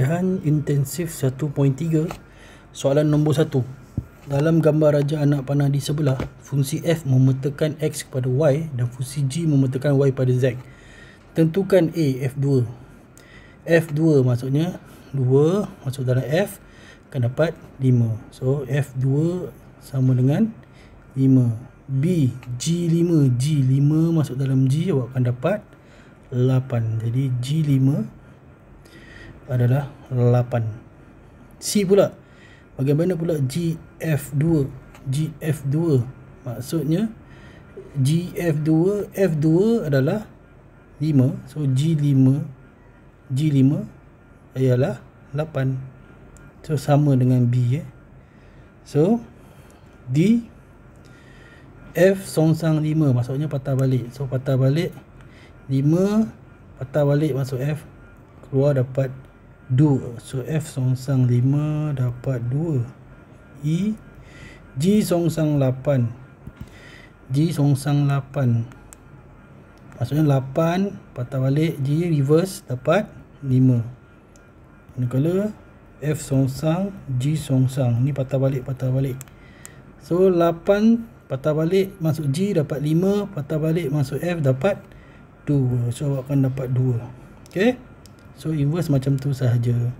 Latihan intensif 1.3. Soalan nombor 1. Dalam gambar raja anak panah di sebelah, fungsi F memetakan X kepada Y dan fungsi G memetakan Y pada Z. Tentukan A, F2. F2 maksudnya 2 masuk dalam F akan dapat 5. So F2 sama dengan 5. B, G5. G5 masuk dalam G, awak akan dapat 8. Jadi G5 adalah 8. C pula. Bagaimana pula GF2? GF2 maksudnya GF2, F2 adalah 5. So G5 ialah 8. So sama dengan B. So D, F songsang 5 maksudnya patah balik. So patah balik 5, patah balik masuk F, keluar dapat 2. So F songsang 5 dapat 2. E, G songsang 8. G songsang 8 maksudnya 8 patah balik G reverse dapat 5. Manakala F songsang G songsang, ni patah balik. So 8 patah balik masuk G dapat 5, patah balik masuk F dapat 2. So awak akan dapat 2. Okay, so inverse macam tu sahaja.